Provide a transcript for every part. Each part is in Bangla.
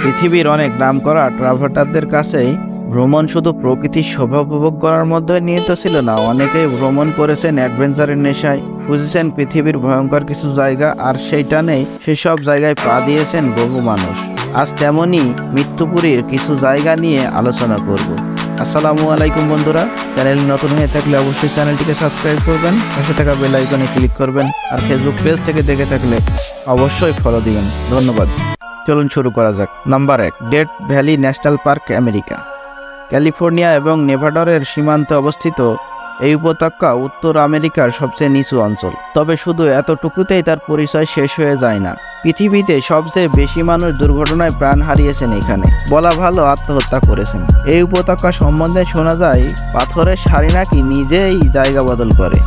পৃথিবীর অনেক নামকরা ট্রাভেলারদের কাছেই ভ্রমণ শুধু প্রকৃতির শোভা উপভোগ করার মধ্যে নিহিত ছিল না, অনেকেই ভ্রমণ করেছেন অ্যাডভেঞ্চারের নেশায়, খুঁজেছেন পৃথিবীর ভয়ঙ্কর কিছু জায়গা, আর সেই টানেই সেসব জায়গায় পা দিয়েছেন বহু মানুষ। আজ তেমনই মৃত্যুপুরীর কিছু জায়গা নিয়ে আলোচনা করব। আসসালামু আলাইকুম বন্ধুরা, চ্যানেল নতুন হয়ে থাকলে অবশ্যই চ্যানেলটিকে সাবস্ক্রাইব করবেন, পাশে থাকা বেল আইকনে ক্লিক করবেন, আর ফেসবুক পেজ থেকে দেখে থাকলে অবশ্যই ফলো দিবেন। ধন্যবাদ। চলুন শুরু করা যাক। Number 1, death valley national park, America. California এবং নেভাডার সীমান্তে অবস্থিত এই উপত্যকা উত্তর আমেরিকার সবচেয়ে নিচু অঞ্চল। তবে শুধু এতটুকুতেই তার পরিচয় শেষ হয়ে যায় না। পৃথিবীতে সবচেয়ে বেশি মানুষ দুর্ঘটনায় প্রাণ হারিয়েছেন এখানে, বলা ভালো আত্মহত্যা করেছেন। এই উপত্যকা সম্বন্ধে শোনা যায় পাথরের সারি নাকি নিজেই জায়গা বদল করে,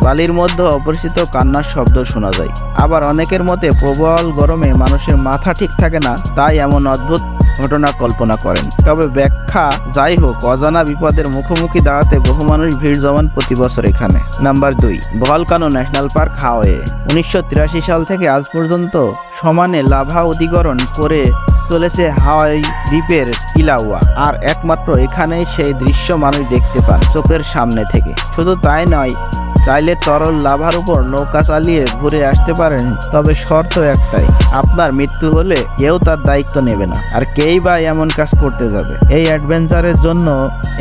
বালির মধ্যে অপরিচিত কান্নার শব্দ শোনা যায়। আবার অনেকের মতে প্রবল গরমে মানুষের মাথা ঠিক থাকে না, তাই এমন অদ্ভুত ঘটনা কল্পনা করেন। তবে ব্যাখ্যা যাই হোক, অজানা বিপদের মুখোমুখি দাঁড়াতে বহু মানুষ ভিড় জমান প্রতি বছর এখানে। নাম্বার 2, ভলকানো ন্যাশনাল পার্ক, হাওয়াইয়ে। 1983 সাল থেকে আজ পর্যন্ত সমানে লাভা অধিগ্রহণ করে চলেছে হাওয়াই দ্বীপের কিলাউয়া, আর একমাত্র এখানেই সেই দৃশ্য মানুষ দেখতে পান চোখের সামনে থেকে। শুধু তাই নয়, চাইলে তরল লাভার উপর নৌকা চালিয়ে ঘুরে আসতে পারেন, তবে শর্ত একটাই, আপনার মৃত্যু হলে কেউ তার দায়িত্ব নেবে না, আর কেই বা এমন কাজ করতে যাবে। এই অ্যাডভেঞ্চারের জন্য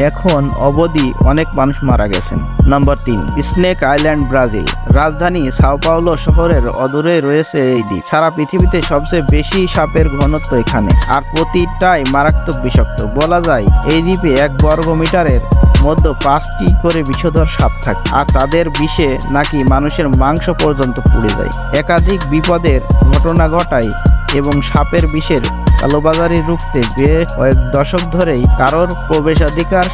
এখন অবধি অনেক মানুষ মারা গেছেন। Number 3, snake island, Brazil. রাজধানী সাও পাওলো শহরের অদূরে রয়েছে এই দ্বীপ। সারা পৃথিবীতে সবচেয়ে বেশি সাপের ঘনত্ব এখানে, আর প্রতিটাই মারাত্মক বিষাক্ত। বলা যায় এই দ্বীপে 1 বর্গ মিটারের মধ্যে 5টি করে বিষধর সাপ থাকে, আর তাদের বিষে নাকি মানুষের মাংস পর্যন্ত পুড়ে যায়। একাধিক বিপদের ঘটনা ঘটায় এবং সাপের বিষের কালোবাজারি রুখতে বেশ কয়েক দশক ধরেই কারোর প্রবেশাধিকার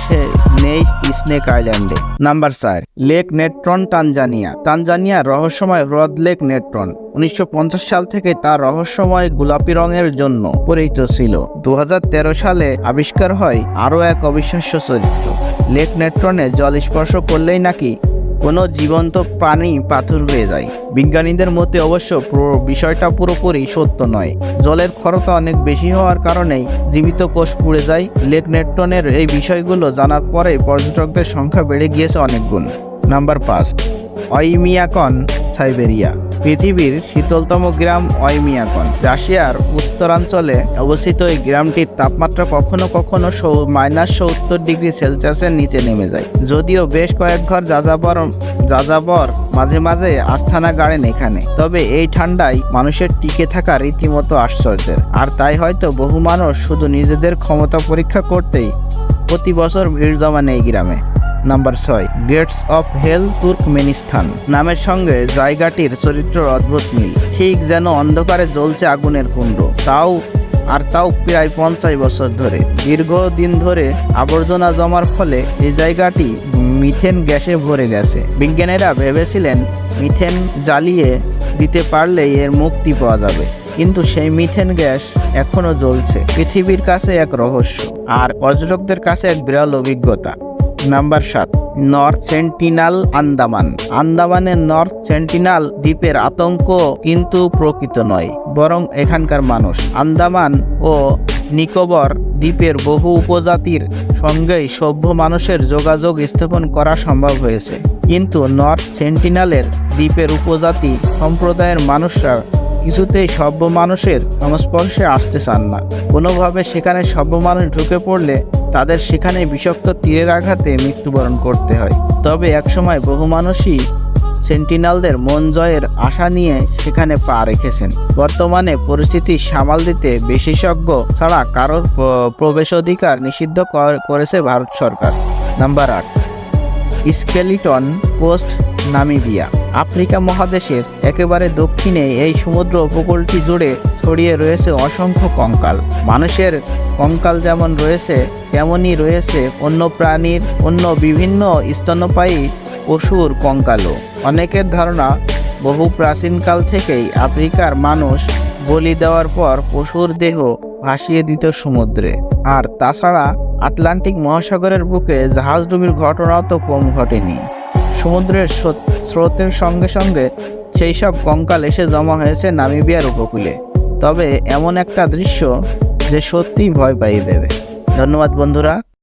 নেই স্নেক আইল্যান্ডে। Number 4, lake natron, Tanzania. তানজানিয়ার রহস্যময় হ্রদ লেক নেট্রন 1950 সাল থেকে তার রহস্যময় গোলাপি রঙের জন্য পরিচিত ছিল। 2013 সালে আবিষ্কার হয় আরও এক অবিশ্বাস্য চরিত্র। লেক নেট্রনে জল স্পর্শ করলেই নাকি কোনো জীবন্ত প্রাণী পাথর হয়ে যায়। বিজ্ঞানীদের মতে অবশ্য বিষয়টা পুরোপুরি সত্য নয়। জলের ক্ষরতা অনেক বেশি হওয়ার কারণেই জীবিত কোষ পুড়ে যায়। লেক নেট্রনের এই বিষয়গুলো জানার পরে পর্যটকদের সংখ্যা বেড়ে গিয়েছে অনেক গুণ। Number 5, Oymyakon, Siberia. পৃথিবীর শীতলতম গ্রাম ওইমিয়াকন রাশিয়ার উত্তরাঞ্চলে অবস্থিত। এই গ্রামটির তাপমাত্রা কখনো কখনো -70 ডিগ্রি সেলসিয়াসের নিচে নেমে যায়। যদিও বেশ কয়েক ঘর যাযাবর মাঝে মাঝে আস্থানা গাড়েন এখানে, তবে এই ঠান্ডায় মানুষের টিকে থাকা রীতিমতো আশ্চর্যের। আর তাই হয়তো বহু মানুষ শুধু নিজেদের ক্ষমতা পরীক্ষা করতেই প্রতি বছর ভিড় জমান এই গ্রামে। Number 6, gates of hell, Turkmenistan. নামের সঙ্গে জায়গাটির চরিত্রের অদ্ভুত মিল, ঠিক যেন অন্ধকারে জ্বলছে আগুনের কুণ্ড, তাও প্রায় 50 বছর ধরে। দীর্ঘদিন ধরে আবর্জনা জমার ফলে এই জায়গাটি মিথেন গ্যাসে ভরে গেছে। বিজ্ঞানীরা ভেবেছিলেন মিথেন জ্বালিয়ে দিতে পারলেই এর মুক্তি পাওয়া যাবে, কিন্তু সেই মিথেন গ্যাস এখনো জ্বলছে। পৃথিবীর কাছে এক রহস্য, আর পর্যটকদের কাছে এক বিরল অভিজ্ঞতা। Number 7, north sentinel, Andaman. আন্দামানের নর্থ সেন্টিনাল দ্বীপের আতঙ্ক কিন্তু প্রকৃত নয়, বরং এখানকার মানুষ। আন্দামান ও নিকোবর দ্বীপের বহু উপজাতির সঙ্গেই সভ্য মানুষের যোগাযোগ স্থাপন করা সম্ভব হয়েছে, কিন্তু নর্থ সেন্টিনালের দ্বীপের উপজাতি সম্প্রদায়ের মানুষরা কিছুতেই সভ্য মানুষের সংস্পর্শে আসতে চান না। কোনোভাবে সেখানে সভ্য মানুষ ঢুকে পড়লে তাদের সেখানে বিষাক্ত তীরের আঘাতে মৃত্যুবরণ করতে হয়। তবে একসময় বহু মানুষই সেন্টিনালদের মন জয়ের আশা নিয়ে সেখানে পা রেখেছেন। বর্তমানে পরিস্থিতি সামাল দিতে বিশেষজ্ঞ ছাড়া কারোর প্রবেশাধিকার নিষিদ্ধ করেছে ভারত সরকার। Number 8, skeleton coast, Namibia. Africa মহাদেশের একেবারে দক্ষিণে এই সমুদ্র উপকূলটি জুড়ে ছড়িয়ে রয়েছে অসংখ্য কঙ্কাল। মানুষের কঙ্কাল যেমন রয়েছে, তেমনই রয়েছে অন্য বিভিন্ন স্তন্যপায়ী পশুর কঙ্কালও। অনেকের ধারণা বহু প্রাচীনকাল থেকেই আফ্রিকার মানুষ বলি দেওয়ার পর পশুর দেহ ভাসিয়ে দিত সমুদ্রে। আর তাছাড়া আটলান্টিক মহাসাগরের বুকে জাহাজডুবির ঘটনাও তো কম ঘটেনি। সমুদ্রের স্রোতের সঙ্গে সঙ্গে সেই সব কঙ্কাল এসে জমা হয়েছে নামিবিয়ার উপকূলে। তবে এমন একটা দৃশ্য যে সত্যিই ভয় পাইয়ে দেবে। ধন্যবাদ বন্ধুরা।